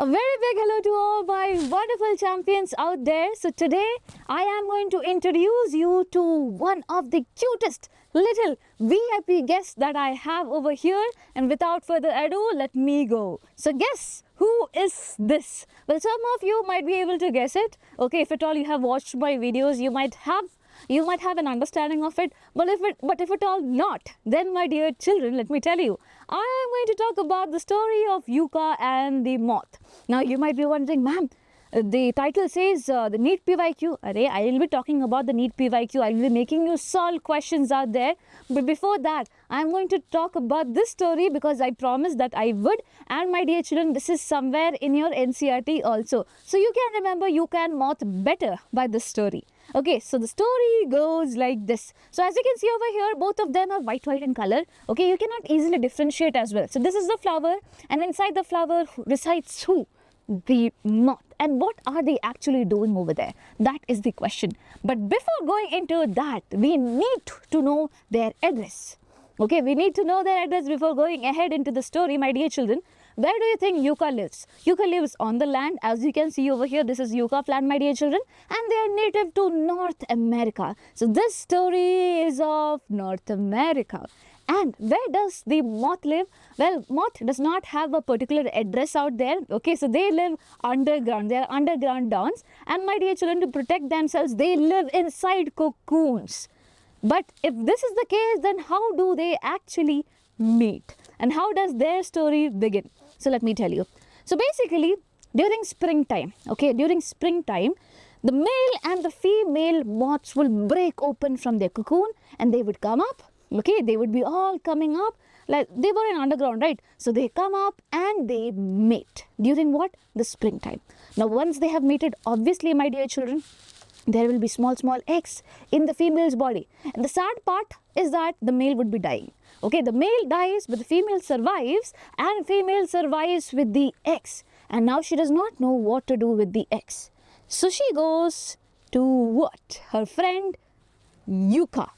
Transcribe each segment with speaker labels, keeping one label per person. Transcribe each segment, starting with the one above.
Speaker 1: A very big hello to all my wonderful champions out there. So today I am going to introduce you to one of the cutest little VIP guests that I have over here, and without further ado, let me go. So guess who is this? Well, some of you might be able to guess it. Okay, if at all you have watched my videos, you might have an understanding of it, but if at all not, then my dear children, let me tell you, I am going to talk about the story of Yuka and the moth. Now you might be wondering, ma'am, the title says the NEET PYQ. I will be talking about the NEET PYQ. I will be making you solve questions out there. But before that, I am going to talk about this story because I promised that I would. And my dear children, this is somewhere in your NCERT also. So you can remember Yuka and moth better by this story. Okay, so the story goes like this. So as you can see over here, both of them are white in color. Okay, you cannot easily differentiate as well. So this is the flower, and inside the flower resides who? The moth. And what are they actually doing over there? That is the question. But before going into that, we need to know their address. Okay, we need to know their address before going ahead into the story, my dear children. Where do you think Yuka lives? Yuka lives on the land. As you can see over here, this is Yuka plant, my dear children, and they are native to North America. So this story is of North America. And where does the moth live? Well, moth does not have a particular address out there. Okay, so they live underground. They are underground dawns. And my dear children, to protect themselves, they live inside cocoons. But if this is the case, then how do they actually meet? And how does their story begin? So let me tell you. So basically, during springtime, the male and the female moths will break open from their cocoon and they would come up. Okay, they would be all coming up. Like they were in underground, right? So they come up and they mate. During what? The springtime. Now, once they have mated, obviously, my dear children, there will be small eggs in the female's body. And the sad part is that the male would be dying. Okay, the male dies, but the female survives, and female survives with the eggs. And now she does not know what to do with the eggs. So she goes to what? Her friend Yuka.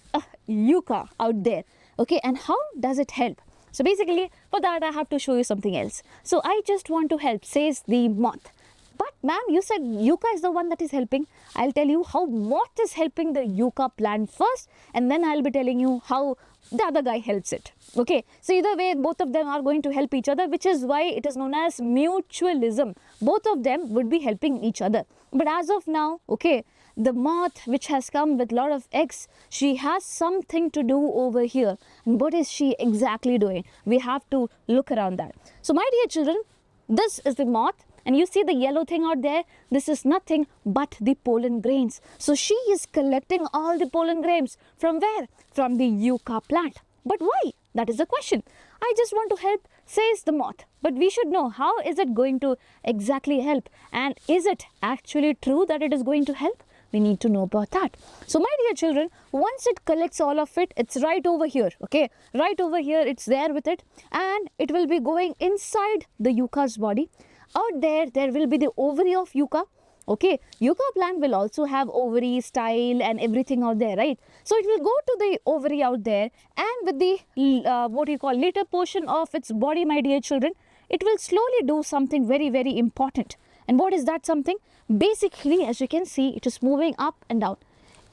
Speaker 1: Yuka out there. Okay, and how does it help? So basically, for that I have to show you something else. So I just want to help, says the moth. But ma'am, you said Yuka is the one that is helping. I'll tell you how moth is helping the Yuka plant first, and then I'll be telling you how the other guy helps it. Okay, so either way, both of them are going to help each other, which is why it is known as mutualism. Both of them would be helping each other. But as of now, okay, the moth which has come with a lot of eggs, she has something to do over here. And what is she exactly doing? We have to look around that. So my dear children, this is the moth. And you see the yellow thing out there? This is nothing but the pollen grains. So she is collecting all the pollen grains. From where? From the Yuka plant. But why? That is the question. I just want to help, says the moth. But we should know, how is it going to exactly help? And is it actually true that it is going to help? We need to know about that. So my dear children, once it collects all of it, it's right over here. Okay, right over here, it's there with it. And it will be going inside the Yuka's body. Out there will be the ovary of Yuka. Okay, Yuka plant will also have ovary, style and everything out there, right? So it will go to the ovary out there, and with the later portion of its body, my dear children, it will slowly do something very important. And what is that something? Basically, as you can see, it is moving up and down.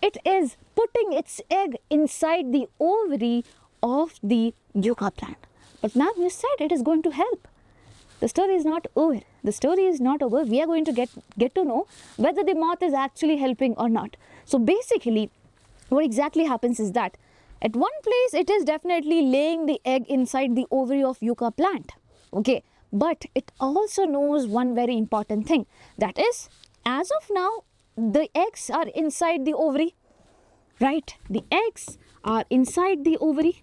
Speaker 1: It is putting its egg inside the ovary of the Yuka plant. But ma'am, you said it is going to help. The story is not over. The story is not over. We are going to get to know whether the moth is actually helping or not. So basically, what exactly happens is that at one place, it is definitely laying the egg inside the ovary of Yuka plant. Okay, but it also knows one very important thing. That is, as of now, the eggs are inside the ovary, right? The eggs are inside the ovary.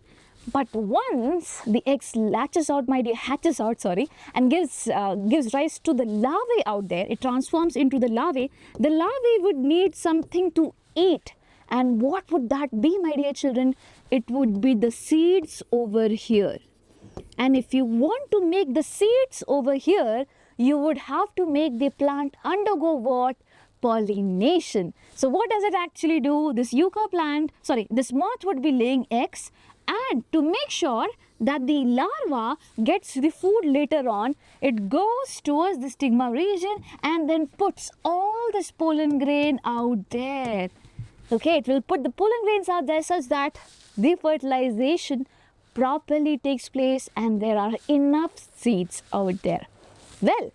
Speaker 1: But once the egg hatches out, and gives rise to the larvae out there, it transforms into the larvae. The larvae would need something to eat. And what would that be, my dear children? It would be the seeds over here. And if you want to make the seeds over here, you would have to make the plant undergo what? Pollination. So what does it actually do? This moth would be laying eggs, And to make sure that the larva gets the food later on, it goes towards the stigma region and then puts all this pollen grain out there. Okay, it will put the pollen grains out there such that the fertilization properly takes place and there are enough seeds out there. Well,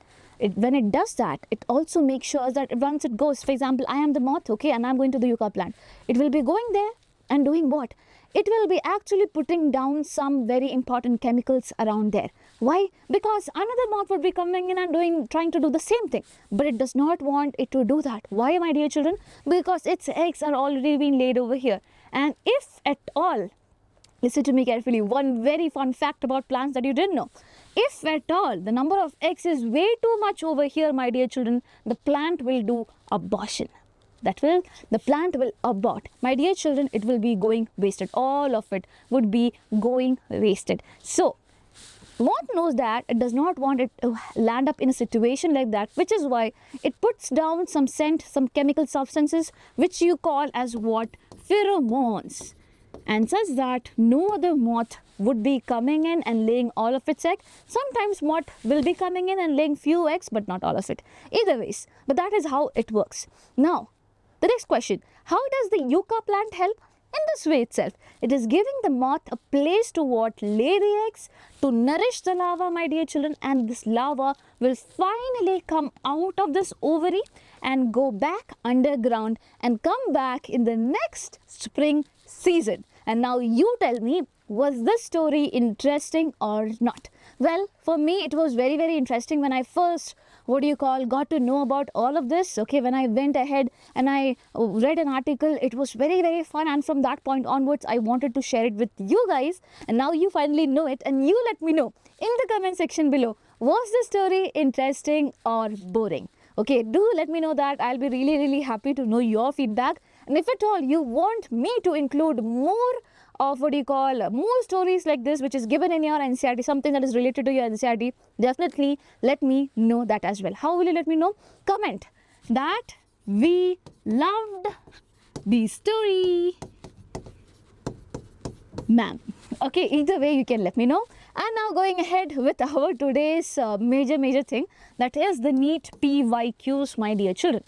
Speaker 1: when it does that, it also makes sure that once it goes, for example, I am the moth, okay, and I'm going to the yucca plant. It will be going there and doing what? It will be actually putting down some very important chemicals around there. Why? Because another moth would be coming in and trying to do the same thing. But it does not want it to do that. Why, my dear children? Because its eggs are already being laid over here. And if at all, listen to me carefully, one very fun fact about plants that you didn't know. If at all the number of eggs is way too much over here, my dear children, the plant will do abortion. The plant will abort. My dear children, it will be going wasted. All of it would be going wasted. So, moth knows that it does not want it to land up in a situation like that, which is why it puts down some scent, some chemical substances, which you call as what? Pheromones. And such that no other moth would be coming in and laying all of its eggs. Sometimes moth will be coming in and laying few eggs, but not all of it. Either ways, but that is how it works. Now, the next question, how does the yucca plant help? In this way itself, it is giving the moth a place to what? Lay the eggs, to nourish the larva, my dear children, and this larva will finally come out of this ovary and go back underground and come back in the next spring season. And now you tell me, was this story interesting or not? Well, for me, it was very, very interesting when I first, got to know about all of this. Okay, when I went ahead and I read an article, it was very, very fun. And from that point onwards, I wanted to share it with you guys. And now you finally know it. And you let me know in the comment section below, was the story interesting or boring? Okay, do let me know that. I'll be really, really happy to know your feedback. And if at all you want me to include more of more stories like this, which is given in your NCERT, something that is related to your NCERT, definitely let me know that as well. How will you let me know? Comment that we loved the story, ma'am. Okay, either way you can let me know. And now going ahead with our today's major thing, that is the NEET PYQs, my dear children.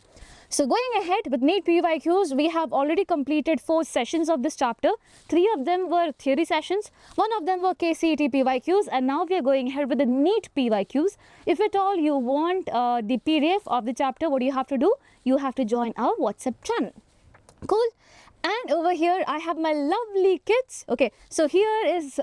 Speaker 1: So going ahead with NEET PYQs, we have already completed 4 sessions of this chapter. 3 of them were theory sessions, 1 of them were KCET PYQs, and now we are going ahead with the NEET PYQs. If at all you want the PDF of the chapter, what do you have to do? You have to join our WhatsApp channel. Cool. And over here I have my lovely kids. Okay, so here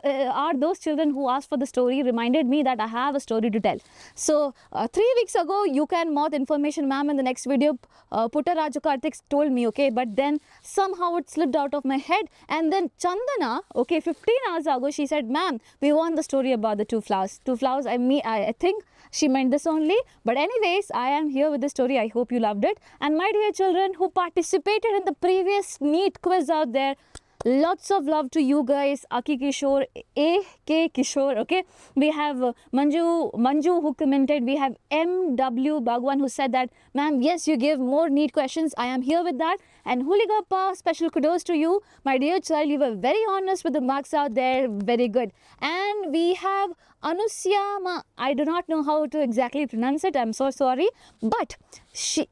Speaker 1: are those children who asked for the story, reminded me that I have a story to tell. So 3 weeks ago, you can moth information, ma'am, in the next video, Putta Raju Karthik told me, okay, but then somehow it slipped out of my head. And then Chandana, okay, 15 hours ago, she said, ma'am, we want the story about the 2 flowers. 2 flowers, I think she meant this only. But anyways, I am here with the story. I hope you loved it. And my dear children who participated in the previous NEET quiz out there, lots of love to you guys. Aki Kishore, A.K. Kishore, okay. We have Manju who commented. We have M.W. Bhagwan who said that, ma'am, yes, you give more NEET questions. I am here with that. And Huligappa, special kudos to you. My dear child, you were very honest with the marks out there. Very good. And we have Anusyama, I do not know how to exactly pronounce it. I'm so sorry. But she,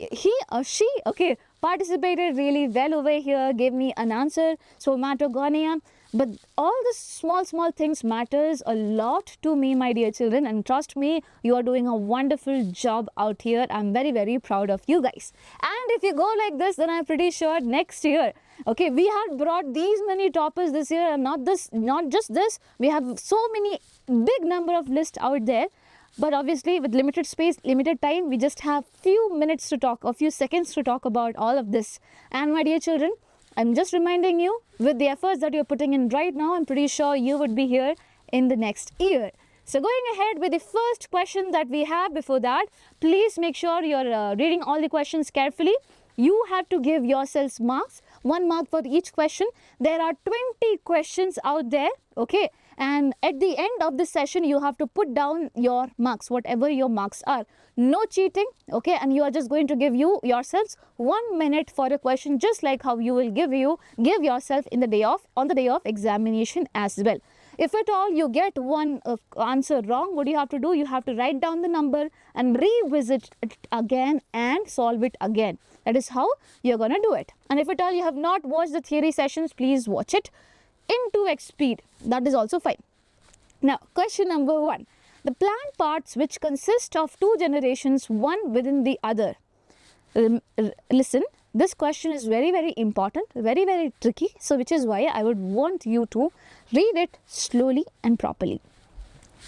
Speaker 1: okay, participated really well over here, gave me an answer. Somatogonia. But all the small things matters a lot to me, my dear children. And trust me, you are doing a wonderful job out here. I'm very, very proud of you guys. And if you go like this, then I'm pretty sure next year, okay, we have brought these many toppers this year, and not just this. We have so many big number of lists out there. But obviously, with limited space, limited time, we just have few minutes to talk, a few seconds to talk about all of this. And my dear children, I'm just reminding you, with the efforts that you're putting in right now, I'm pretty sure you would be here in the next year. So going ahead with the first question that we have, before that, please make sure you're reading all the questions carefully. You have to give yourselves marks, 1 mark for each question. There are 20 questions out there, okay? and at the end of this session you have to put down your marks, whatever your marks are. No cheating, okay, and you are just going to give yourselves 1 minute for a question, just like how you will give yourself on the day of examination as well. If at all you get one answer wrong, what do you have to do? You have to write down the number and revisit it again and solve it again. That is how you're going to do it. And if at all you have not watched the theory sessions, please watch it in 2x speed. That is also fine. Now, question number 1. The plant parts which consist of two generations, one within the other. Listen. This question is very, very important, very, very tricky. So, which is why I would want you to read it slowly and properly.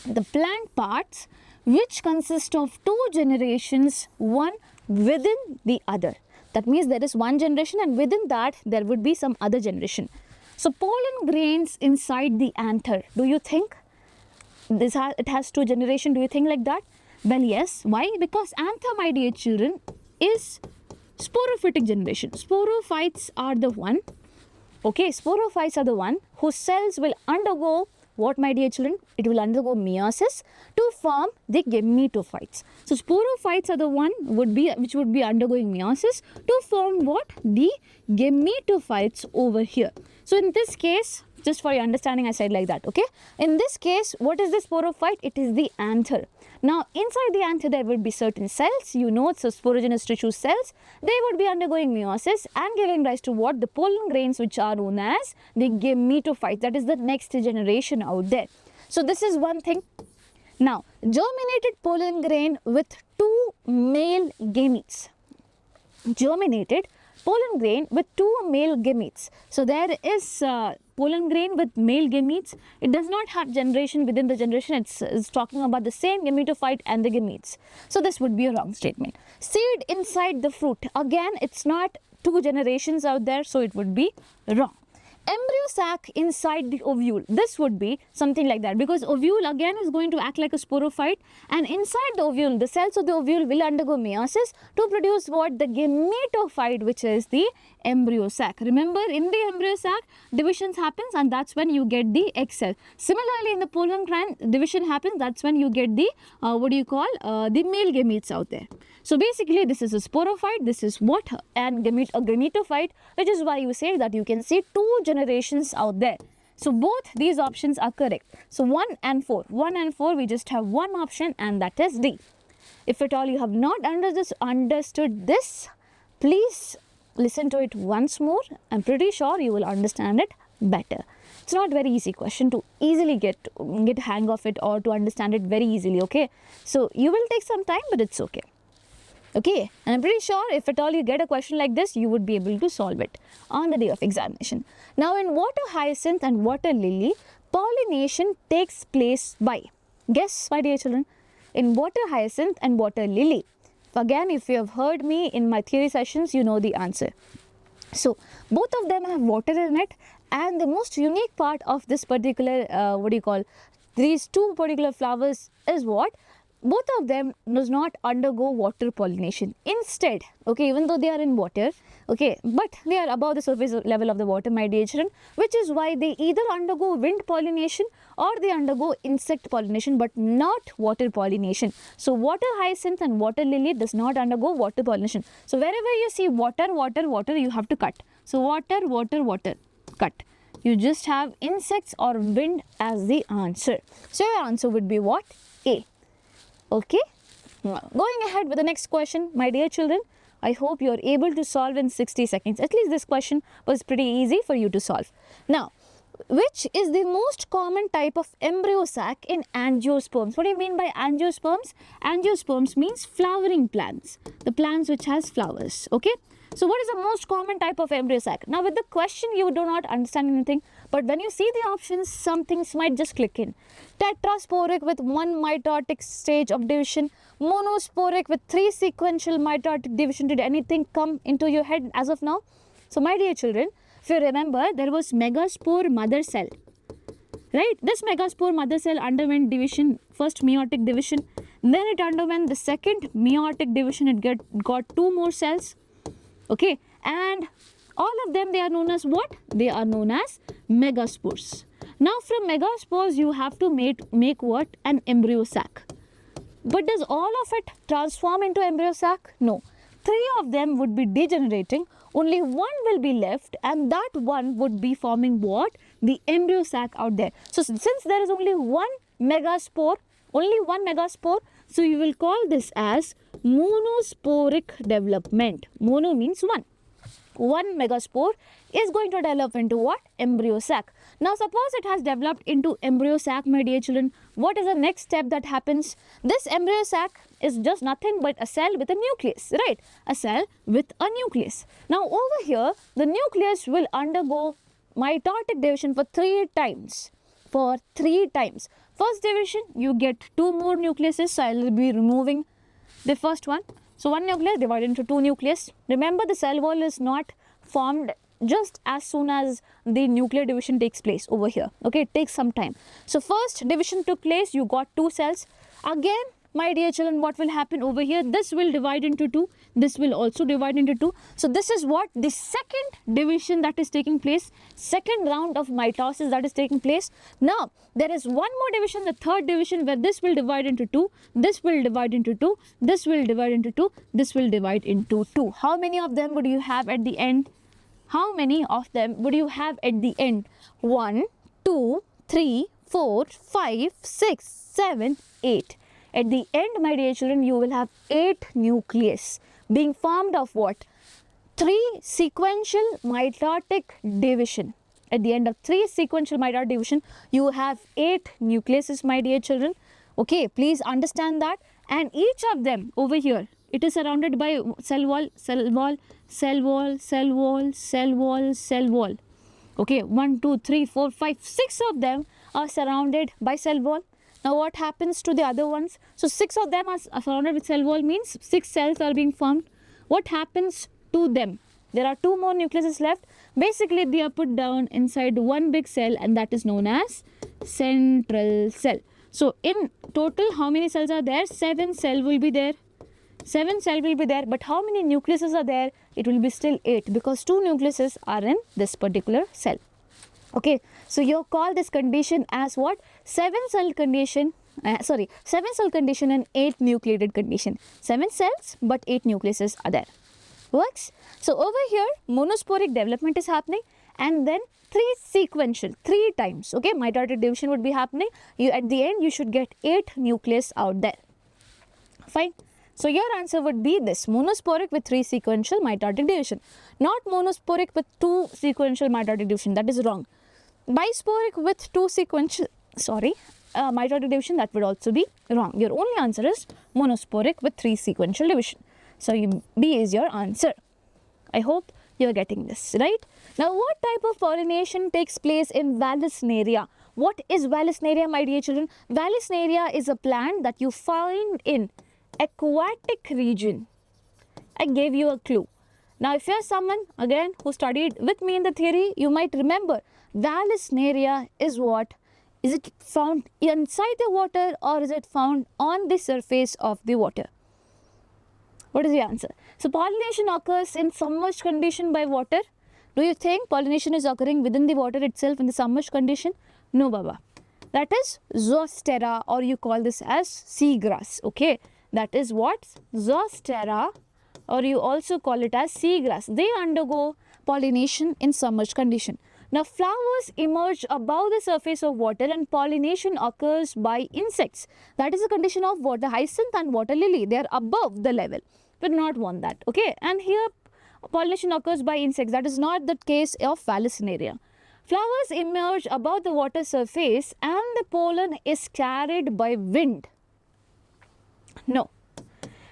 Speaker 1: The plant parts which consist of two generations, one within the other. That means there is one generation and within that there would be some other generation. So, pollen grains inside the anther. Do you think it has two generations? Do you think like that? Well, yes. Why? Because anther, my dear children, is sporophytic generation. Sporophytes are the one, okay, sporophytes are the one whose cells will undergo what, my dear children? It will undergo meiosis to form the gametophytes. So, sporophytes are the one which would be undergoing meiosis to form what? The gametophytes over here. So, in this case, just for your understanding, I said like that, okay. In this case, what is the sporophyte? It is the anther. Now, inside the anther, there would be certain cells, you know, so sporogenous tissue cells. They would be undergoing meiosis and giving rise to what? The pollen grains, which are known as the gametophytes. That is the next generation out there. So, this is one thing. Now, germinated pollen grain with two male gametes. Germinated pollen grain with two male gametes. So, there is pollen grain with male gametes. It does not have generation within the generation. It's talking about the same gametophyte and the gametes. So, this would be a wrong statement. Seed inside the fruit. Again, it's not two generations out there. So, it would be wrong. Embryo sac inside the ovule. This would be something like that, because ovule again is going to act like a sporophyte, and inside the ovule, the cells of the ovule will undergo meiosis to produce what? The gametophyte, which is the embryo sac. Remember, in the embryo sac, divisions happens and that's when you get the egg cell. Similarly, in the pollen grain, division happens, that's when you get the, the male gametes out there. So, basically, this is a sporophyte, this is what? And a gametophyte, which is why you say that you can see two generations out there. So, both these options are correct. So, 1 and 4. 1 and 4, we just have one option, and that is D. If at all you have not understood this, please listen to it once more. I'm pretty sure you will understand it better. It's not very easy question to easily get hang of it or to understand it very easily, okay? So, you will take some time, but it's okay. Okay, and I'm pretty sure if at all you get a question like this, you would be able to solve it on the day of examination. Now, in water hyacinth and water lily, pollination takes place by, guess, my dear children, in water hyacinth and water lily. Again, if you have heard me in my theory sessions, you know the answer. So, both of them have water in it, and the most unique part of this particular, these two particular flowers is what? Both of them does not undergo water pollination. Instead, okay, even though they are in water, okay, but they are above the surface level of the water, my dear children, which is why they either undergo wind pollination or they undergo insect pollination, but not water pollination. So, water hyacinth and water lily does not undergo water pollination. So, wherever you see water, you have to cut. So, water, cut. You just have insects or wind as the answer. So, your answer would be what? A. Okay, going ahead with the next question, my dear children, I hope you are able to solve in 60 seconds. At least this question was pretty easy for you to solve. Now, which is the most common type of embryo sac in angiosperms? What do you mean by angiosperms? Angiosperms means flowering plants, the plants which has flowers, okay? So, what is the most common type of embryo sac? Now, with the question, you do not understand anything, but when you see the options, some things might just click in. Tetrasporic with one mitotic stage of division, monosporic with 3 sequential mitotic division. Did anything come into your head as of now? So, my dear children, if you remember, there was megaspore mother cell, right? This megaspore mother cell underwent division, first meiotic division, then it underwent the second meiotic division. It got 2 more cells. Okay, and all of them, they are known as what? They are known as megaspores. Now from megaspores you have to make what? An embryo sac. But does all of it transform into embryo sac? No. 3 of them would be degenerating, only one will be left, and that one would be forming what? The embryo sac out there. So since there is only one megaspore, so you will call this as monosporic development. Mono means one. One megaspore is going to develop into what? Embryo sac. Now suppose it has developed into embryo sac, my dear children. What is the next step that happens? This embryo sac is just nothing but a cell with a nucleus, right? A cell with a nucleus. Now over here, the nucleus will undergo mitotic division for 3 times. First division, you get 2 more nucleuses, so I will be removing the first one. So one nucleus divided into 2 nucleus. Remember, the cell wall is not formed just as soon as the nuclear division takes place over here. Okay, it takes some time. So first division took place, you got 2 cells. Again, my dear children, what will happen over here? This will divide into 2. This will also divide into 2. So this is what? The second division that is taking place. Second round of mitosis that is taking place. Now, there is one more division, the third division, where this will divide into 2. This will divide into 2. This will divide into 2. This will divide into 2. How many of them would you have at the end? How many of them would you have at the end? 1, 2, 3, 4, 5, 6, 7, 8. At the end, my dear children, you will have 8 nucleus being formed of what? 3 sequential mitotic division. At the end of 3 sequential mitotic division, you have 8 nucleuses, my dear children. Okay, please understand that. And each of them over here, it is surrounded by cell wall, cell wall, cell wall, cell wall, cell wall, cell wall. Okay, 1, 2, 3, 4, 5, 6 of them are surrounded by cell wall. Now what happens to the other ones? So 6 of them are surrounded with cell wall, means 6 cells are being formed. What happens to them? There are 2 more nucleuses left. Basically, they are put down inside one big cell, and that is known as central cell. So in total, how many cells are there? 7 cells will be there. 7 cells will be there, but how many nucleuses are there? It will be still 8, because 2 nucleuses are in this particular cell. Okay, so you call this condition as what? 7 cell condition, 7 cell condition and 8 nucleated condition. 7 cells, but 8 nucleuses are there. Works? So over here, monosporic development is happening, and then 3 sequential, 3 times, okay, mitotic division would be happening. At the end, you should get 8 nucleus out there. Fine. So your answer would be this: monosporic with 3 sequential mitotic division. Not monosporic with 2 sequential mitotic division. That is wrong. Bisporic with 2 sequential, mitotic division, that would also be wrong. Your only answer is monosporic with 3 sequential division. So B is your answer. I hope you are getting this, right? Now, what type of pollination takes place in Vallisneria? What is Vallisneria, my dear children? Vallisneria is a plant that you find in aquatic region. I gave you a clue. Now, if you are someone, again, who studied with me in the theory, you might remember Vallisneria is what? Is it found inside the water, or is it found on the surface of the water? What is the answer? So, pollination occurs in submerged condition by water. Do you think pollination is occurring within the water itself in the submerged condition? No, Baba. That is Zostera, or you call this as seagrass. Okay, that is what? Zostera, or you also call it as seagrass. They undergo pollination in submerged condition. Now, flowers emerge above the surface of water, and pollination occurs by insects. That is the condition of water hyacinth and water lily. They are above the level. We do not want that. Okay, and here pollination occurs by insects. That is not the case of Vallisneria. Flowers emerge above the water surface, and the pollen is carried by wind. No.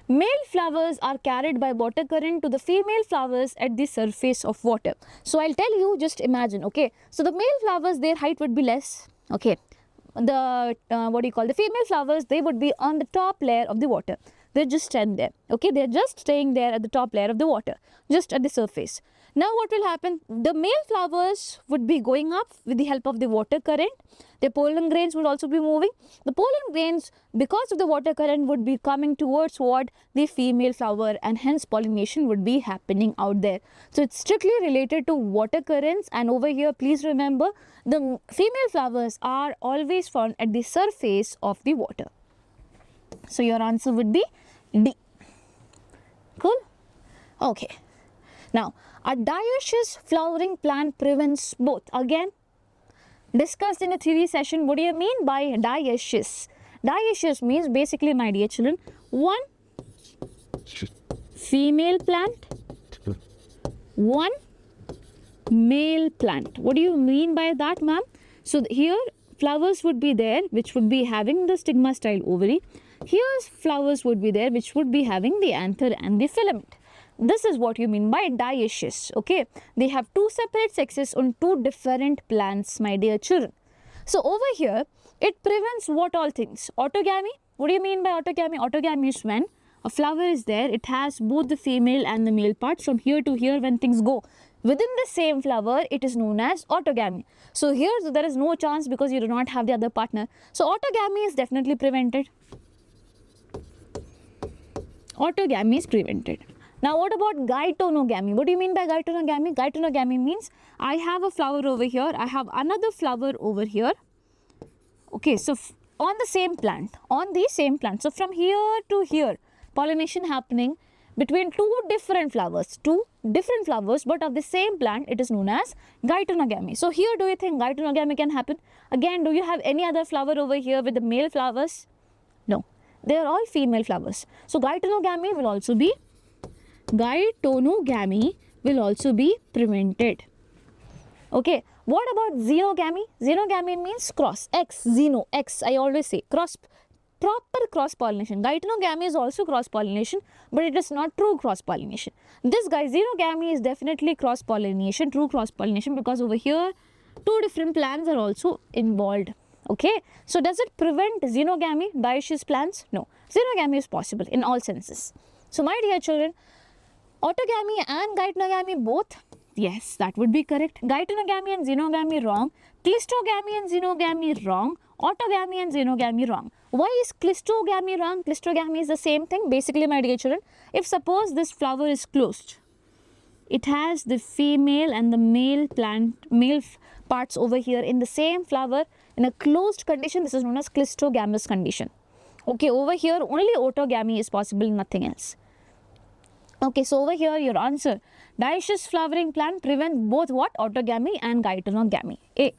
Speaker 1: Male flowers are carried by water current to the female flowers at the surface of water. So, I'll tell you, just imagine, okay. So, the male flowers, their height would be less, okay. The, the female flowers, they would be on the top layer of the water. They just stand there, okay. They are just staying there at the top layer of the water, just at the surface. Now what will happen? The male flowers would be going up with the help of the water current. The pollen grains would also be moving. The pollen grains, because of the water current, would be coming towards what? The female flower, and hence pollination would be happening out there. So it's strictly related to water currents, and over here please remember the female flowers are always found at the surface of the water. So your answer would be D. Cool? Okay. Now, a dioecious flowering plant prevents both. Again, discussed in the theory session, what do you mean by dioecious? Dioecious means basically, my dear children, one female plant, one male plant. What do you mean by that, ma'am? So here flowers would be there which would be having the stigma style ovary. Here's flowers would be there which would be having the anther and the filament. This is what you mean by dioecious, okay? They have two separate sexes on two different plants, my dear children. So over here, it prevents what all things? Autogamy. What do you mean by autogamy? Autogamy is when a flower is there, it has both the female and the male parts. From here to here, when things go within the same flower, it is known as autogamy. So here, there is no chance because you do not have the other partner. So autogamy is definitely prevented. Autogamy is prevented. Now, what about geitonogamy? What do you mean by geitonogamy? Geitonogamy means I have a flower over here, I have another flower over here. Okay, so on the same plant, So from here to here, pollination happening between two different flowers, but of the same plant, it is known as geitonogamy. So here, do you think geitonogamy can happen? Again, do you have any other flower over here with the male flowers? No, they are all female flowers. So geitonogamy will also be prevented. Okay, what about xenogamy? Xenogamy means cross, X, I always say cross, proper cross pollination. Geitonogamy is also cross pollination, but it is not true cross pollination. This guy, xenogamy, is definitely cross pollination, true cross pollination, because over here two different plants are also involved. Okay, so does it prevent xenogamy, dioecious plants? No, xenogamy is possible in all senses. So my dear children, autogamy and geitonogamy both, yes, that would be correct. Geitonogamy and xenogamy wrong. Clistogamy and xenogamy wrong. Autogamy and xenogamy wrong. Why is clistogamy wrong? Clistogamy is the same thing. Basically, my dear children, if suppose this flower is closed, it has the female and the male parts over here in the same flower in a closed condition. This is known as clistogamous condition. Okay, over here only autogamy is possible, nothing else. Okay, so over here your answer, dioecious flowering plant prevent both what? Autogamy and geitonogamy. A.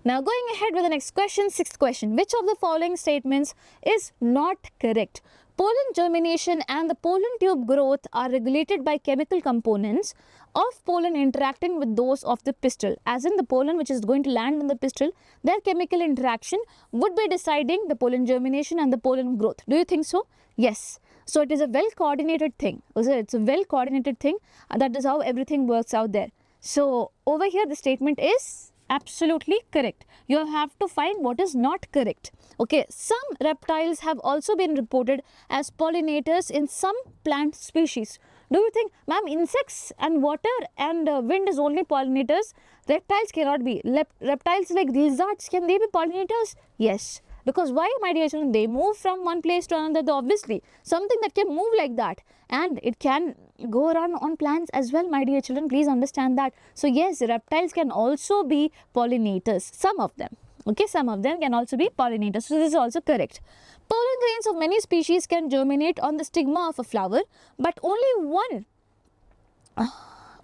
Speaker 1: Now going ahead with the next question, sixth question. Which of the following statements is not correct? Pollen germination and the pollen tube growth are regulated by chemical components of pollen interacting with those of the pistil. As in the pollen which is going to land in the pistil, their chemical interaction would be deciding the pollen germination and the pollen growth. Do you think so? Yes. So it is a well coordinated thing. It's a well coordinated thing. That is how everything works out there. So over here the statement is absolutely correct. You have to find what is not correct. Okay, some reptiles have also been reported as pollinators in some plant species. Do you think, ma'am, insects and water and wind is only pollinators? Reptiles cannot be. Reptiles like lizards, can they be pollinators? Yes. Because why, my dear children? They move from one place to another, obviously. Something that can move like that. And it can go around on plants as well, my dear children. Please understand that. So yes, reptiles can also be pollinators. Some of them. Okay, some of them can also be pollinators. So this is also correct. Pollen grains of many species can germinate on the stigma of a flower, but only one.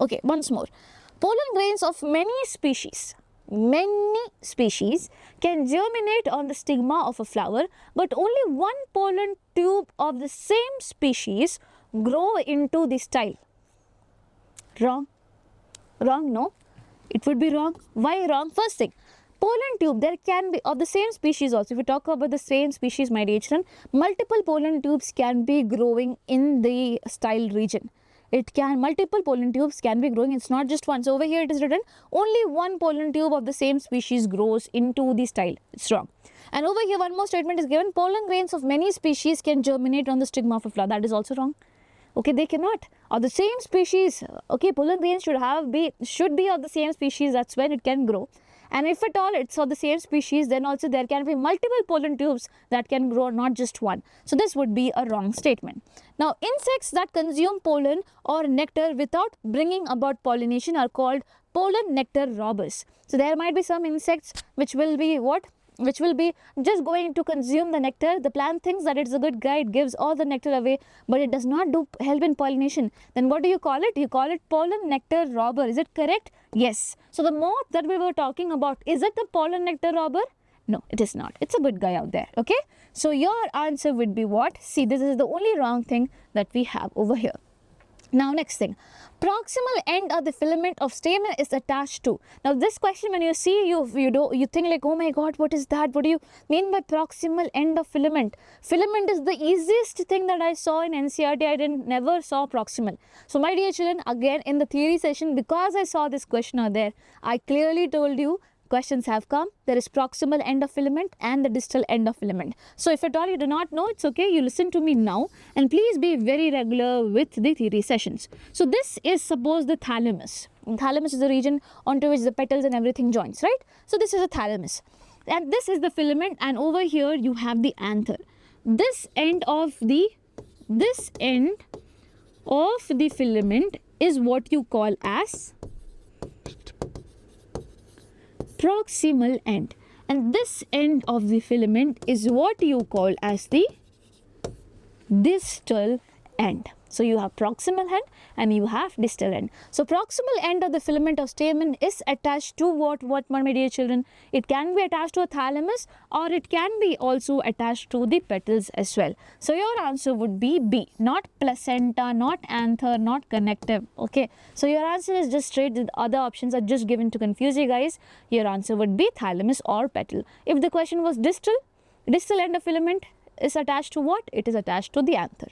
Speaker 1: Okay, once more. Pollen grains of many species can germinate on the stigma of a flower, but only one pollen tube of the same species grow into the style. Wrong. Wrong, no? It would be wrong. Why wrong? First thing, pollen tube, there can be of the same species also. If we talk about the same species, my dear children, multiple pollen tubes can be growing in the style region. Multiple pollen tubes can be growing. It's not just one. So over here it is written only one pollen tube of the same species grows into the style. It's wrong. And over here one more statement is given. Pollen grains of many species can germinate on the stigma of a flower. That is also wrong. Okay, they cannot. of the same species. Okay, pollen grains should be of the same species. That's when it can grow. And if at all it's of the same species, then also there can be multiple pollen tubes that can grow, not just one. So this would be a wrong statement. Now, insects that consume pollen or nectar without bringing about pollination are called pollen nectar robbers. So there might be some insects which will be what? Which will be just going to consume the nectar. The plant thinks that it's a good guy, it gives all the nectar away, but it does not do help in pollination. Then what do you call it? You call it pollen nectar robber. Is it correct? Yes. So the moth that we were talking about, is it the pollen nectar robber? No, it is not. It's a good guy out there. Okay. So your answer would be what? See, this is the only wrong thing that we have over here. Now, next thing, proximal end of the filament of stamen is attached to. Now, this question, when you see, you think like, oh my God, what is that? What do you mean by proximal end of filament? Filament is the easiest thing that I saw in NCERT. I never saw proximal. So, my dear children, again in the theory session, because I saw this question out there, I clearly told you questions have come. There is proximal end of filament and the distal end of filament. So if at all you do not know, it's okay. You listen to me now and please be very regular with the theory sessions. So this is suppose the thalamus. Thalamus is the region onto which the petals and everything joins, right? So this is a thalamus. And this is the filament, and over here you have the anther. This end of the filament is what you call as proximal end, and this end of the filament is what you call as the distal end. So you have proximal end and you have distal end. So proximal end of the filament of stamen is attached to what my dear children? It can be attached to a thalamus or it can be also attached to the petals as well. So your answer would be B, not placenta, not anther, not connective. Okay. So your answer is just straight. The other options are just given to confuse you guys. Your answer would be thalamus or petal. If the question was distal end of filament is attached to what? It is attached to the anther.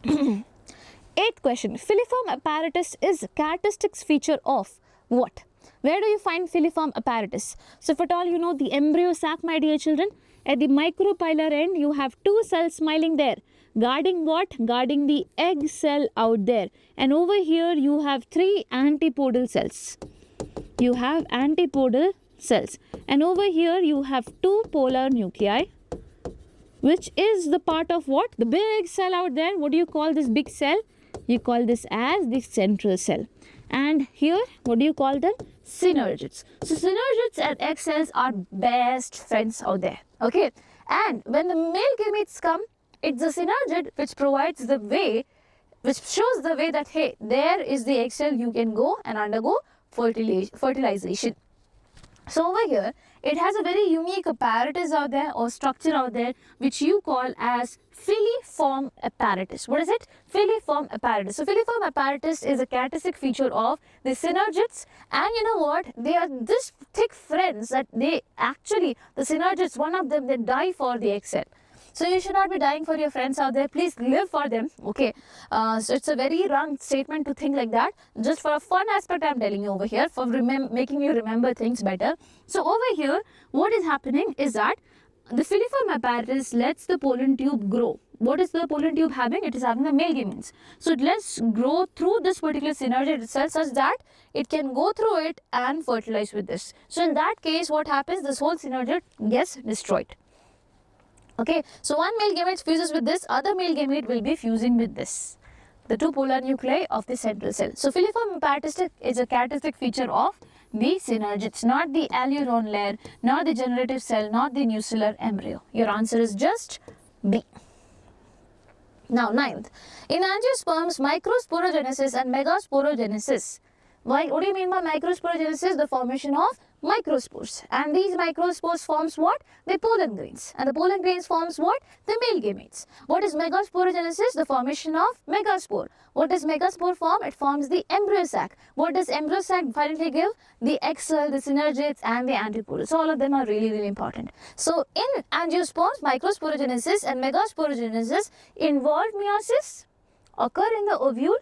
Speaker 1: 8th question. Filiform apparatus is characteristic feature of what? Where do you find filiform apparatus? So if at all you know the embryo sac, my dear children, at the micropylar end you have 2 cells smiling there. Guarding what? Guarding the egg cell out there. And over here you have 3 antipodal cells. You have antipodal cells. And over here you have 2 polar nuclei, which is the part of what? The big cell out there. What do you call this big cell? You call this as the central cell. And here, what do you call them? Synergids. So synergids and egg cells are best friends out there. Okay. And when the male gametes come, it's the synergid which provides the way, which shows the way that, hey, there is the egg cell, you can go and undergo fertilization. So over here, it has a very unique apparatus out there or structure out there which you call as filiform apparatus. What is it? Filiform apparatus. So filiform apparatus is a characteristic feature of the synergids, and you know what? They are this thick friends that they actually, the synergids, one of them, they die for the egg cell. So you should not be dying for your friends out there. Please live for them. Okay. So it's a very wrong statement to think like that. Just for a fun aspect, I'm telling you over here, for making you remember things better. So over here, what is happening is that the filiform apparatus lets the pollen tube grow. What is the pollen tube having? It is having the male gametes. So it lets grow through this particular synergid itself such that it can go through it and fertilize with this. So in that case, what happens? This whole synergid gets destroyed. Okay, so one male gamete fuses with this, other male gamete will be fusing with this, the 2 polar nuclei of the central cell. So filiform apparatus is a characteristic feature of the synergids, not the aileron layer, not the generative cell, not the nucellar embryo. Your answer is just B. Now 9th, in angiosperms, microsporogenesis and megasporogenesis. What do you mean by microsporogenesis? The formation of microspores, and these microspores forms what? The pollen grains, and the pollen grains forms what? The male gametes. What is megasporogenesis? The formation of megaspore. What does megaspore form? It forms the embryo sac. What does embryo sac finally give? The egg cell, the synergids and the antipodal. So all of them are really important. So in angiosperms, microsporogenesis and megasporogenesis involve meiosis, occur in the ovule,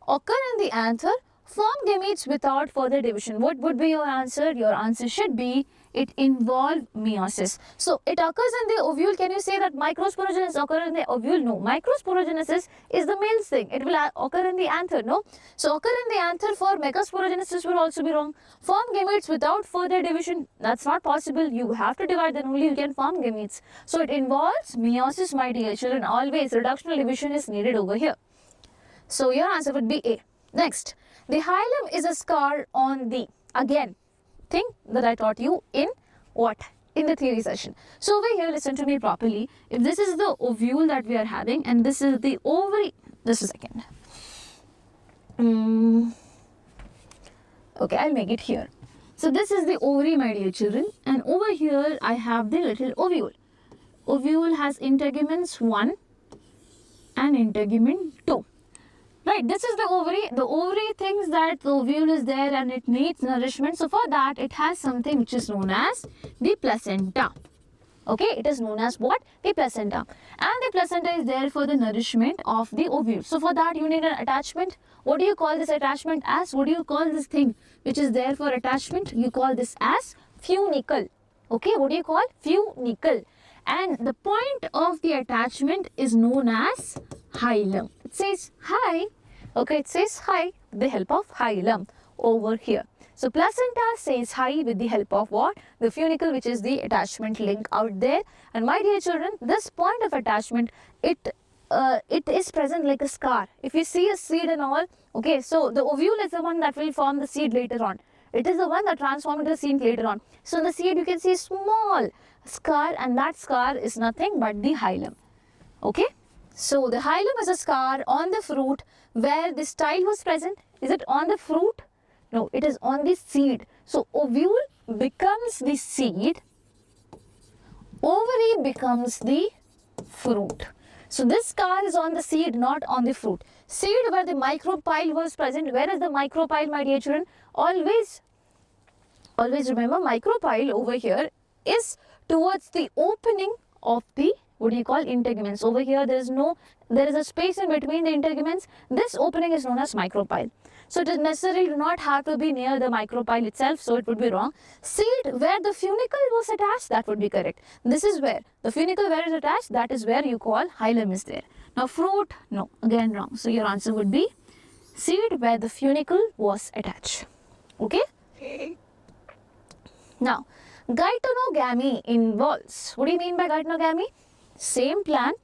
Speaker 1: occur in the anther, Form gametes without further division. What would be your answer? Your answer should be it involves meiosis. So it occurs in the ovule. Can you say that microsporogenesis occurs in the ovule? No. Microsporogenesis is the male thing. It will occur in the anther. No. So occur in the anther for megasporogenesis will also be wrong. Form gametes without further division. That's not possible. You have to divide, then only you can form gametes. So it involves meiosis, my dear children. Always reductional division is needed over here. So your answer would be A. Next, the hilum is a scar on the, again, thing that I taught you in what? In the theory session. So over here, listen to me properly. If this is the ovule that we are having and this is the ovary, just a second. Okay, I'll make it here. So this is the ovary, my dear children, and over here I have the little ovule. Ovule has integuments 1 and integument 2. Right, this is the ovary. The ovary thinks that the ovule is there and it needs nourishment. So for that, it has something which is known as the placenta. Okay, it is known as what? The placenta. And the placenta is there for the nourishment of the ovule. So for that, you need an attachment. What do you call this attachment as? What do you call this thing which is there for attachment? You call this as funicle. Okay, what do you call? Funicle. And the point of the attachment is known as hilum. It says hi. Okay, it says hi with the help of hilum over here. So placenta says hi with the help of what? The funicle, which is the attachment link out there. And my dear children, this point of attachment, it is present like a scar. If you see a seed and all, okay, so the ovule is the one that will form the seed later on. It is the one that transforms into the seed later on. So in the seed, you can see small scar, and that scar is nothing but the hilum. Okay. So the hilum is a scar on the fruit where the style was present. Is it on the fruit? No, it is on the seed. So ovule becomes the seed, ovary becomes the fruit. So this scar is on the seed, not on the fruit. Seed where the micropyle was present. Where is the micropyle, my dear children? Always remember, micropyle over here is towards the opening of the, what do you call, integuments. Over here there is a space in between the integuments. This opening is known as micropyle. So it is necessary, do not have to be near the micropyle itself, so it would be wrong. Seed where the funicle was attached, that would be correct. This is where the funicle where is attached, that is where you call hilum is there. Now fruit, no, again wrong. So your answer would be seed where the funicle was attached. Okay. Now gytonogamy involves, what do you mean by gytonogamy? Same plant,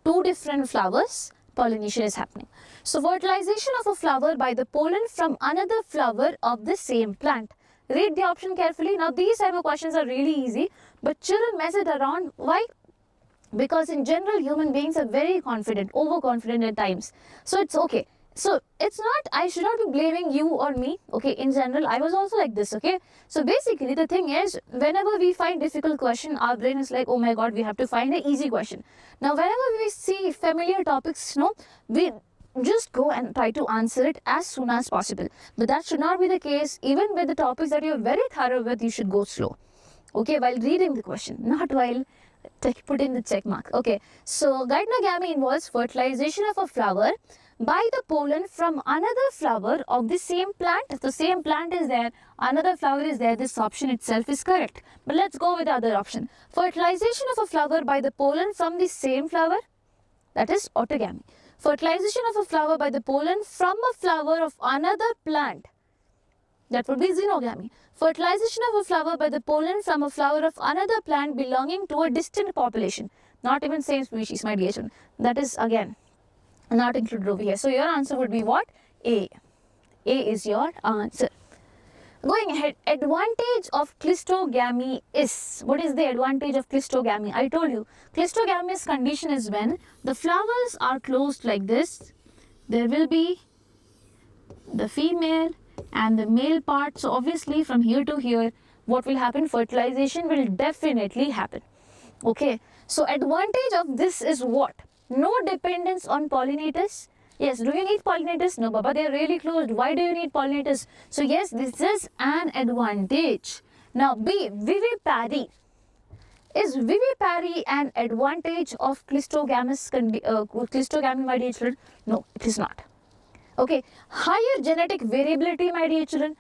Speaker 1: 2 different flowers, pollination is happening. So fertilization of a flower by the pollen from another flower of the same plant. Read the option carefully. Now these type of questions are really easy, but children mess it around. Why? Because in general, human beings are very confident, overconfident at times. So it's okay. So it's not, I should not be blaming you or me. Okay, in general, I was also like this. Okay, so basically the thing is, whenever we find difficult question, our brain is like, oh my god, we have to find an easy question. Now whenever we see familiar topics, no, we just go and try to answer it as soon as possible. But that should not be the case. Even with the topics that you're very thorough with, you should go slow. Okay, while reading the question, not while putting the check mark. Okay, so gytonogamy involves fertilization of a flower by the pollen from another flower of the same plant. If the same plant is there, another flower is there, this option itself is correct. But let's go with the other option. Fertilization of a flower by the pollen from the same flower, that is autogamy. Fertilization of a flower by the pollen from a flower of another plant, that would be xenogamy. Fertilization of a flower by the pollen from a flower of another plant belonging to a distinct population. Not even same species, my dear children. That is again not included over here. So your answer would be what? A. A is your answer. Going ahead, advantage of cleistogamy is, what is the advantage of cleistogamy? I told you, cleistogamous condition is when the flowers are closed like this. There will be the female and the male part. So obviously from here to here, what will happen? Fertilization will definitely happen. Okay, so advantage of this is what? No dependence on pollinators. Yes, do you need pollinators? No, Baba, they are really closed. Why do you need pollinators? So yes, this is an advantage. Now B, vivipary. Is vivipary an advantage of cleistogamy, my dear children? No, it is not. Okay, higher genetic variability, my dear children.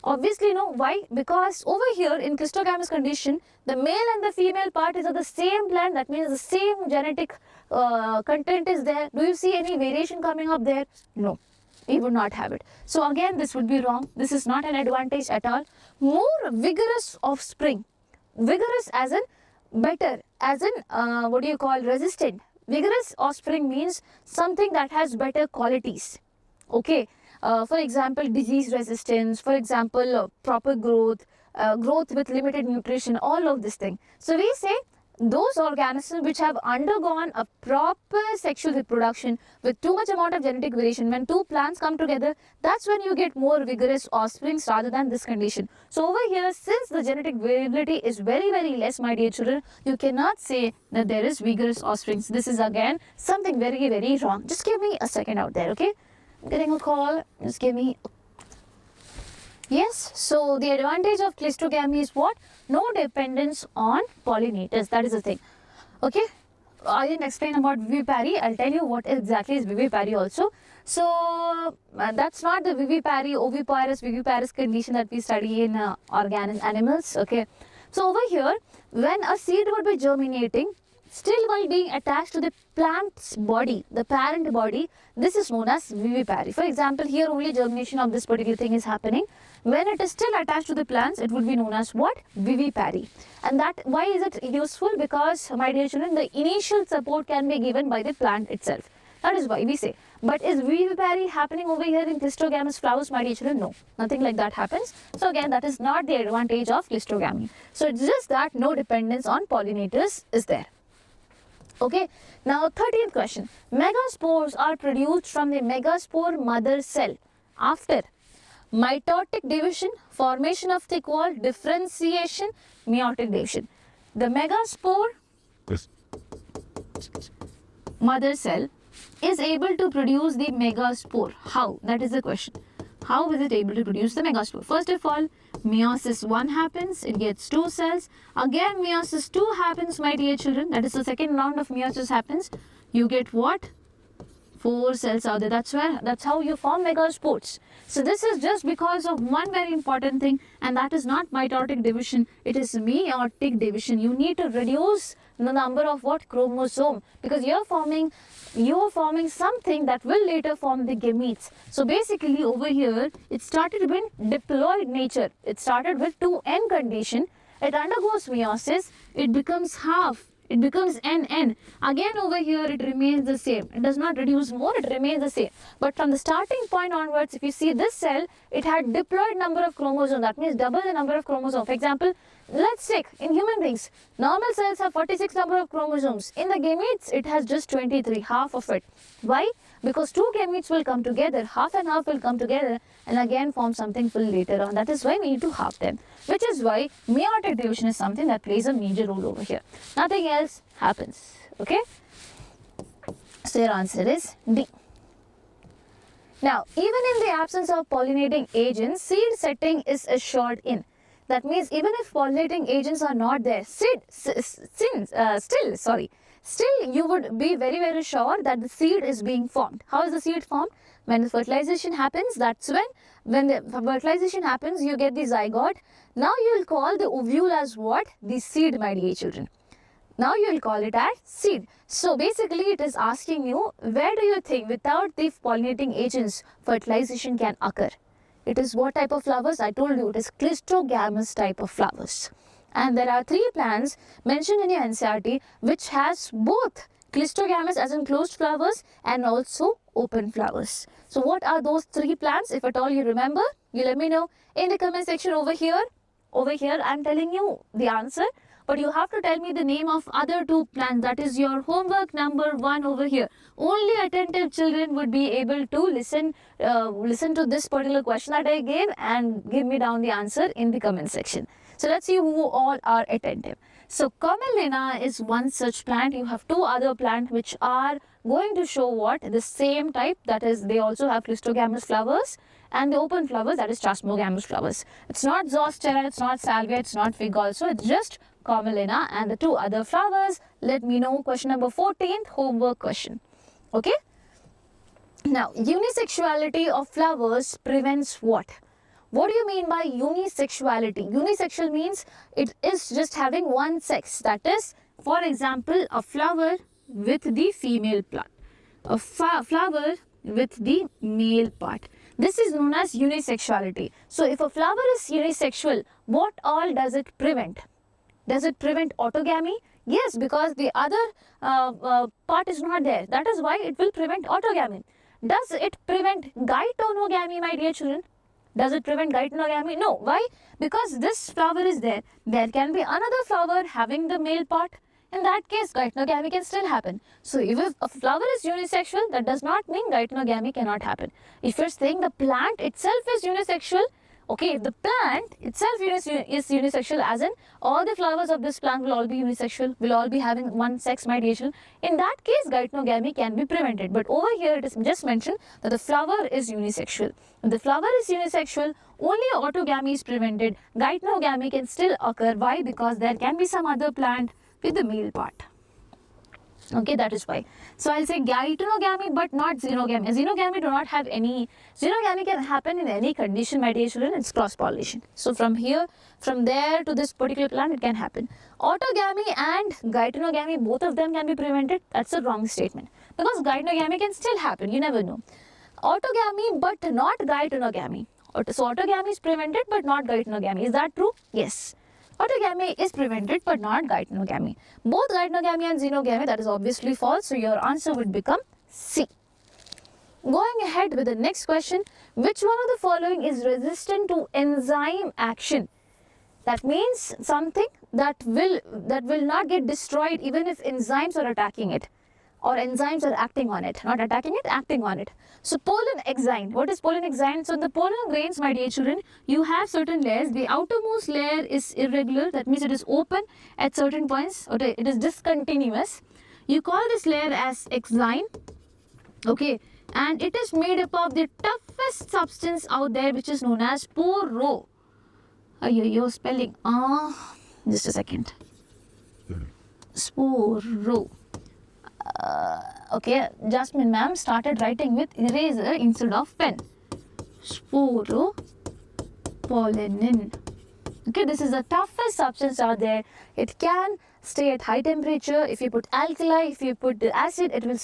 Speaker 1: Obviously, no. Why? Because over here in Clistogamous condition, the male and the female part is of the same plant. That means the same genetic content is there. Do you see any variation coming up there? No, we would not have it. So again, this would be wrong. This is not an advantage at all. More vigorous offspring. Vigorous as in better, as in what do you call resistant. Vigorous offspring means something that has better qualities. Okay, for example, disease resistance, for example, proper growth, growth with limited nutrition, all of this thing. So we say those organisms which have undergone a proper sexual reproduction with too much amount of genetic variation, when two plants come together, that's when you get more vigorous offsprings rather than this condition. So over here, since the genetic variability is very, very less, my dear children, you cannot say that there is vigorous offsprings. This is again something very, very wrong. Just give me a second out there, okay? I'm getting a call. Just give me. Yes, so the advantage of cleistogamy is what? No dependence on pollinators. That is the thing. Okay, I didn't explain about vivipary. I'll tell you what exactly is vivipary also. So that's not the vivipary, oviparous, viviparous condition that we study in animals. Okay, so over here, when a seed would be germinating, still while being attached to the plant's body, the parent body, this is known as vivipary. For example, here only germination of this particular thing is happening. When it is still attached to the plants, it would be known as what? Vivipary. And that, why is it useful? Because, my dear children, the initial support can be given by the plant itself. That is why we say. But is vivipary happening over here in clistogamous flowers, my dear children? No, nothing like that happens. So again, that is not the advantage of clistogamy. So it's just that no dependence on pollinators is there. Okay, now 13th question. Megaspores are produced from the megaspore mother cell after mitotic division, formation of thick wall, differentiation, meiotic division. The megaspore mother cell is able to produce the megaspore. How? That is the question. How is it able to produce the megaspore? First of all, meiosis 1 happens, it gets 2 cells. Again, meiosis 2 happens, my dear children. That is the second round of meiosis happens. You get what? 4 cells out there. That's how you form megaspores. So this is just because of one very important thing, and that is not mitotic division. It is meiotic division. You need to reduce the number of what? Chromosome, because you're forming something that will later form the gametes. So basically over here, it started with diploid nature. It started with 2n condition. It undergoes meiosis. It becomes half. It becomes NN. Again over here it remains the same. It does not reduce more, it remains the same. But from the starting point onwards, if you see this cell, it had diploid number of chromosomes. That means double the number of chromosomes. For example, let's take in human beings, normal cells have 46 number of chromosomes. In the gametes, it has just 23, half of it. Why? Because two gametes will come together, half and half will come together and again form something full later on. That is why we need to half them. Which is why meiotic division is something that plays a major role over here. Nothing else happens. Okay? So your answer is D. Now, even in the absence of pollinating agents, seed setting is assured in. That means even if pollinating agents are not there, still you would be very, very sure that the seed is being formed. How is the seed formed? When the fertilization happens, that's when the fertilization happens, you get the zygote. Now you will call the ovule as what? The seed, my dear children. Now you will call it as seed. So basically it is asking you, where do you think without the pollinating agents, fertilization can occur? It is what type of flowers? I told you it is clistogamous type of flowers. And there are 3 plants mentioned in your NCERT which has both clistogamous as in closed flowers and also open flowers. So what are those 3 plants? If at all you remember, you let me know in the comment section over here. Over here I am telling you the answer. But you have to tell me the name of other 2 plants. That is your homework number 1 over here. Only attentive children would be able to listen to this particular question that I gave and give me down the answer in the comment section. So let's see who all are attentive. So Commelina is one such plant. You have 2 other plants which are going to show what? The same type, that is they also have clistogamous flowers, and the open flowers, that is chasmogamous flowers. It's not Zostera, it's not Salvia, it's not fig also, it's just Commelina and the 2 other flowers. Let me know. Question number 14th, homework question. Okay. Now, unisexuality of flowers prevents what? What do you mean by unisexuality? Unisexual means it is just having one sex. That is, for example, a flower with the female plant, a flower with the male part. This is known as unisexuality. So, if a flower is unisexual, what all does it prevent? Does it prevent autogamy? Yes, because the other part is not there. That is why it will prevent autogamy. Does it prevent geitonogamy, my dear children? Does it prevent geitonogamy? No. Why? Because this flower is there. There can be another flower having the male part. In that case, geitonogamy can still happen. So, if a flower is unisexual, that does not mean geitonogamy cannot happen. If you're saying the plant itself is unisexual, okay, if the plant itself is unisexual, as in all the flowers of this plant will all be unisexual, will all be having one sex, my dear children, in that case, geitonogamy can be prevented. But over here, it is just mentioned that the flower is unisexual. If the flower is unisexual, only autogamy is prevented. Geitonogamy can still occur. Why? Because there can be some other plant with the male part. Okay, that is why. So I'll say geitonogamy but not xenogamy. Xenogamy do not have any. Xenogamy can happen in any condition, my dear children. It's cross pollination. So from here, from there to this particular plant, it can happen. Autogamy and geitonogamy, both of them can be prevented. That's a wrong statement, because geitonogamy can still happen. You never know. Autogamy but not geitonogamy. So autogamy is prevented but not geitonogamy. Is that true? Yes. Autogamy is prevented but not geitonogamy. Both geitonogamy and xenogamy, that is obviously false. So your answer would become C. Going ahead with the next question, which one of the following is resistant to enzyme action? That means something that will not get destroyed even if enzymes are attacking it, or enzymes are acting on it, not attacking it, acting on it. So pollen exine. What is pollen exine? So in the pollen grains, my dear children, you have certain layers. The outermost layer is irregular. That means it is open at certain points, or it is discontinuous. You call this layer as exine. Okay, and it is made up of the toughest substance out there, which is known as poro. Your spelling. Just a second. Sporo. Okay, Jasmine ma'am started writing with eraser instead of pen. Sporopollenin. Okay, this is the toughest substance out there. It can stay at high temperature. If you put alkali, if you put acid, it will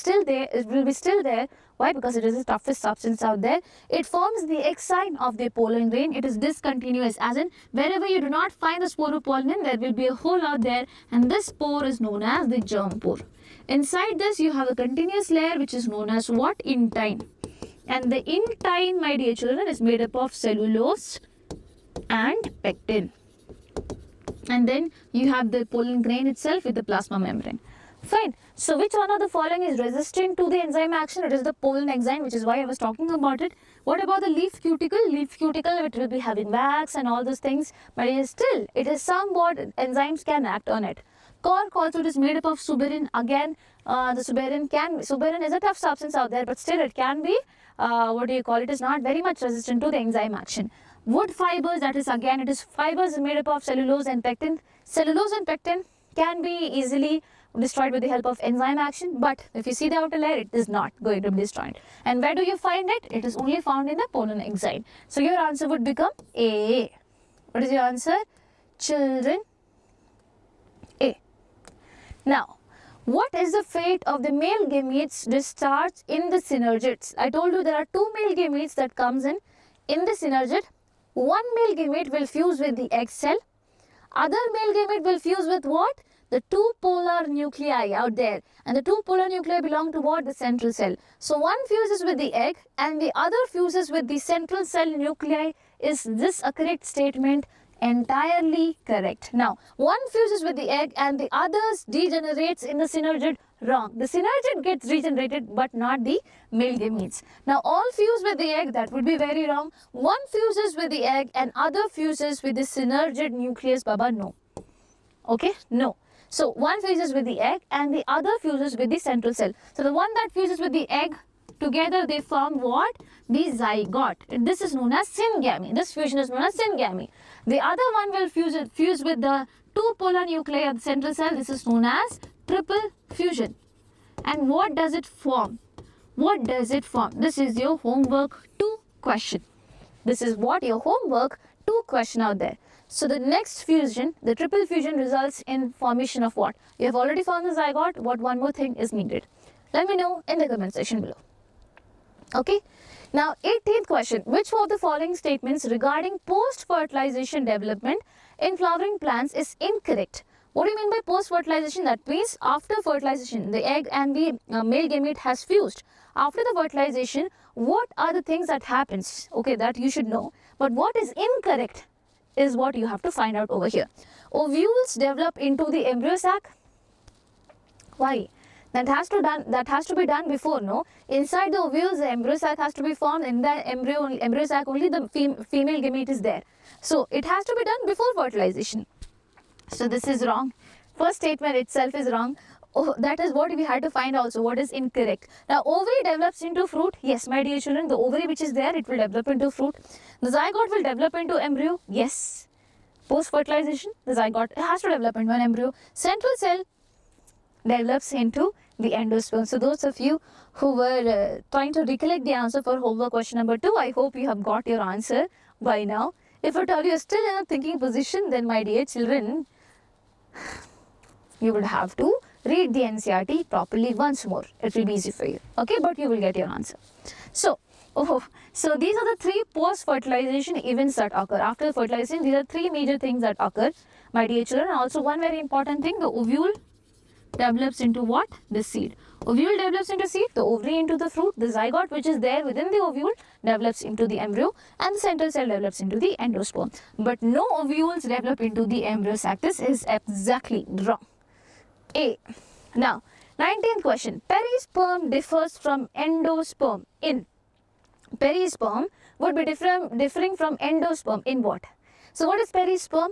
Speaker 1: be still there. Why? Because it is the toughest substance out there. It forms the exine of the pollen grain. It is discontinuous, as in wherever you do not find the sporopollenin, there will be a hole out there, and this pore is known as the germ pore. Inside this, you have a continuous layer which is known as what? Intine. And the intine, my dear children, is made up of cellulose and pectin. And then you have the pollen grain itself with the plasma membrane. Fine. So which one of the following is resistant to the enzyme action? It is the pollen exine, which is why I was talking about it. What about the leaf cuticle? Leaf cuticle, it will be having wax and all those things, but it is somewhat enzymes can act on it. Cork also, it is made up of suberin. Again, the suberin is a tough substance out there, but still it can be, it is not very much resistant to the enzyme action. Wood fibers, that is again, it is fibers made up of cellulose and pectin. Cellulose and pectin can be easily destroyed with the help of enzyme action, but if you see the outer layer, it is not going to be destroyed. And where do you find it? It is only found in the pollen exine. So your answer would become A. What is your answer? Children, A. Now, what is the fate of the male gametes discharged in the synergids? I told you there are two male gametes that comes in the synergid. One male gamete will fuse with the egg cell. Other male gamete will fuse with what? The two polar nuclei out there. And the two polar nuclei belong to what? The central cell. So one fuses with the egg and the other fuses with the central cell nuclei. Is this a correct statement? Entirely correct. Now, one fuses with the egg and the others degenerates in the synergid. Wrong. The synergid gets regenerated but not the male gametes. Now, all fuse with the egg, that would be very wrong. One fuses with the egg and other fuses with the synergid nucleus. Baba, no. Okay, no. So, one fuses with the egg and the other fuses with the central cell. So, the one that fuses with the egg, together they form what? The zygote. This is known as syngamy. This fusion is known as syngamy. The other one will fuse with the two polar nuclei of the central cell. This is known as triple fusion. And what does it form? What does it form? This is your homework 2 question. This is what your homework 2 question out there. So the next fusion, the triple fusion, results in formation of what? You have already found the zygote. What one more thing is needed? Let me know in the comment section below. Okay. Now 18th question. Which of the following statements regarding post-fertilization development in flowering plants is incorrect? What do you mean by post-fertilization? That means after fertilization, the egg and the male gamete has fused. After the fertilization, what are the things that happens? Okay, that you should know. But what is incorrect is what you have to find out over here. Ovules develop into the embryo sac. Why? That has to be done before, no? Inside the ovules, the embryo sac has to be formed. In the embryo sac, only the female gamete is there. So it has to be done before fertilization. So this is wrong. First statement itself is wrong. Oh, that is what we had to find also. What is incorrect? Now ovary develops into fruit. Yes, my dear children, the ovary which is there, it will develop into fruit. The zygote will develop into embryo. Yes. Post fertilization, the zygote has to develop into an embryo. Central cell develops into the endosperm. So those of you who were trying to recollect the answer for homework question number 2, I hope you have got your answer by now. If at all you are still in a thinking position, then my dear children, you would have to read the NCERT properly once more. It will be easy for you. Okay, but you will get your answer. So these are the 3 post-fertilization events that occur. After fertilization, these are 3 major things that occur, my dear children. Also, one very important thing, the ovule develops into what? The seed. Ovule develops into seed, the ovary into the fruit, the zygote which is there within the ovule develops into the embryo, and the central cell develops into the endosperm. But no ovules develop into the embryo sac. This is exactly wrong. A. Now, 19th question. Perisperm differs from endosperm in. Perisperm would be differing from endosperm in what? So what is perisperm?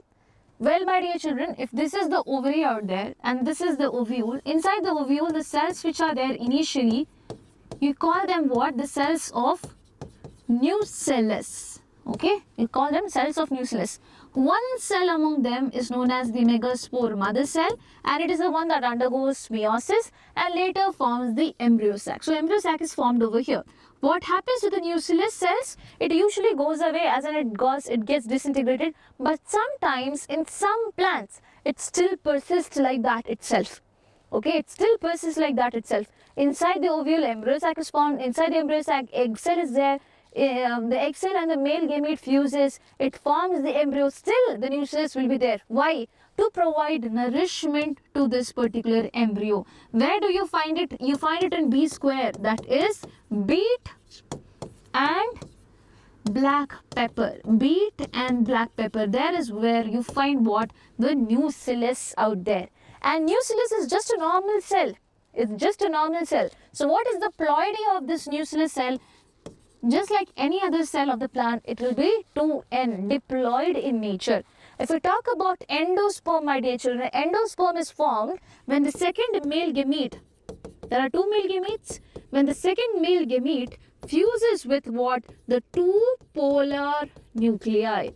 Speaker 1: Well, my dear children, if this is the ovary out there and this is the ovule, inside the ovule, the cells which are there initially, you call them what? The cells of nucellus. Okay, you call them cells of nucellus. One cell among them is known as the megaspore mother cell, and it is the one that undergoes meiosis and later forms the embryo sac. So embryo sac is formed over here. What happens to the nucellus cells? It usually goes away as in it gets disintegrated, but sometimes in some plants it still persists like that itself. Okay, it still persists like that itself. Inside the ovule, embryo sac is formed. Inside the embryo sac, egg cell is there. The egg cell and the male gamete fuses. It forms the embryo. Still, the nucellus will be there. Why? To provide nourishment to this particular embryo. Where do you find it? You find it in B square. That is beet and black pepper. Beet and black pepper. There is where you find what? The nucellus out there. And nucellus is just a normal cell. It's just a normal cell. So what is the ploidy of this nucellus cell? Just like any other cell of the plant, it will be 2n, diploid in nature. If we talk about endosperm, my dear children, endosperm is formed when the second male gamete, there are 2 male gametes, when the second male gamete fuses with what? The 2 polar nuclei.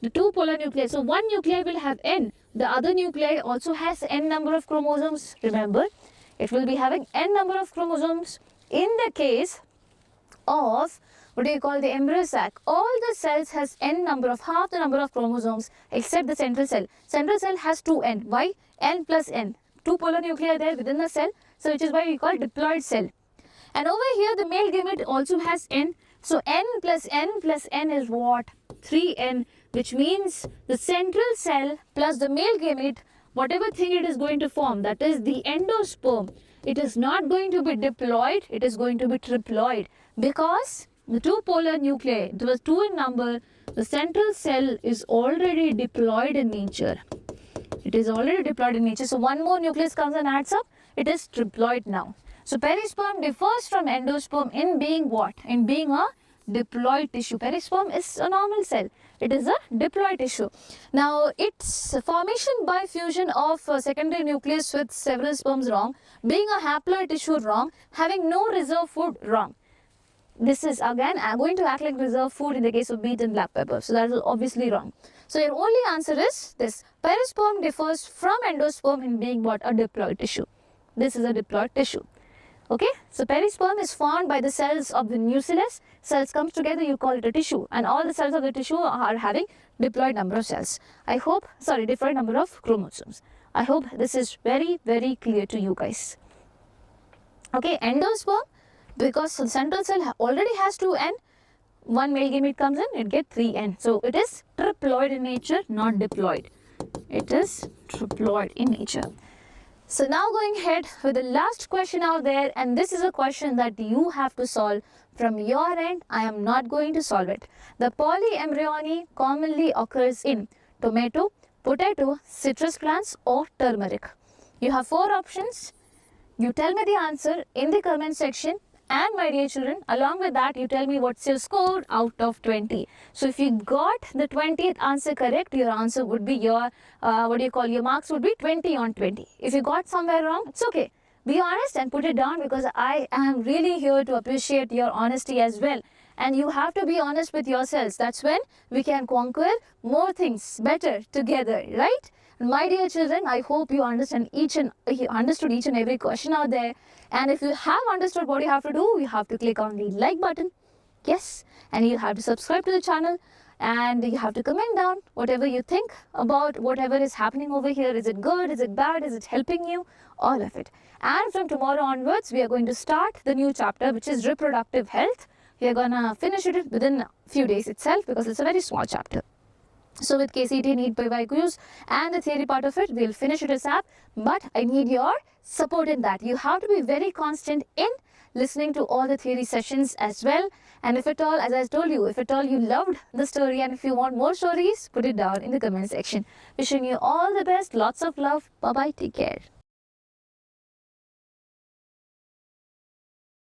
Speaker 1: The 2 polar nuclei. So one nuclei will have n. The other nuclei also has n number of chromosomes. Remember, it will be having n number of chromosomes. In the case of what do you call the embryo sac, all the cells has n number of, half the number of chromosomes except the central cell. Central cell has 2n. Why? N plus n. 2 polar nuclei are there within the cell, so which is why we call diploid cell. And over here the male gamete also has n. So n plus n is what? 3n, which means the central cell plus the male gamete, whatever thing it is going to form, that is the endosperm, it is not going to be diploid, it is going to be triploid, because the 2 polar nuclei, it was 2 in number, the central cell is already diploid in nature. It is already diploid in nature. So one more nucleus comes and adds up, it is triploid now. So perisperm differs from endosperm in being what? In being a diploid tissue. Perisperm is a normal cell. It is a diploid tissue. Now, its formation by fusion of secondary nucleus with several sperms wrong. Being a haploid tissue wrong. Having no reserve food wrong. This is again going to act like reserve food in the case of beet and black pepper. So that is obviously wrong. So your only answer is this. Perisperm differs from endosperm in being what? A diploid tissue. This is a diploid tissue. Okay, so perisperm is formed by the cells of the nucleus. Cells comes together, you call it a tissue, and all the cells of the tissue are having diploid number of cells. Diploid number of chromosomes. I hope this is very, very clear to you guys. Okay, endosperm, because the central cell already has 2N, one male gamete comes in, it gets 3N. So it is triploid in nature, not diploid. It is triploid in nature. So now going ahead with the last question out there, and this is a question that you have to solve from your end. I am not going to solve it. The polyembryony commonly occurs in tomato, potato, citrus plants or turmeric. You have 4 options. You tell me the answer in the comment section, and my dear children, along with that you tell me what's your score out of 20. So if you got the 20th answer correct, your answer would be your your marks would be 20 on 20. If you got somewhere wrong, it's okay. Be honest and put it down, because I am really here to appreciate your honesty as well. And you have to be honest with yourselves. That's when we can conquer more things better together, right? My dear children, I hope you understood each and every question out there. And if you have understood what you have to do, you have to click on the like button. Yes, and you have to subscribe to the channel, and you have to comment down whatever you think about whatever is happening over here. Is it good? Is it bad? Is it helping you? All of it. And from tomorrow onwards, we are going to start the new chapter, which is reproductive health. We are going to finish it within a few days itself, because it's a very small chapter. So with KCET, NEET, PYQs and the theory part of it, we'll finish it ASAP. But I need your support in that. You have to be very constant in listening to all the theory sessions as well. And if at all, as I told you, if at all you loved the story and if you want more stories, put it down in the comment section. Wishing you all the best. Lots of love. Bye-bye. Take care.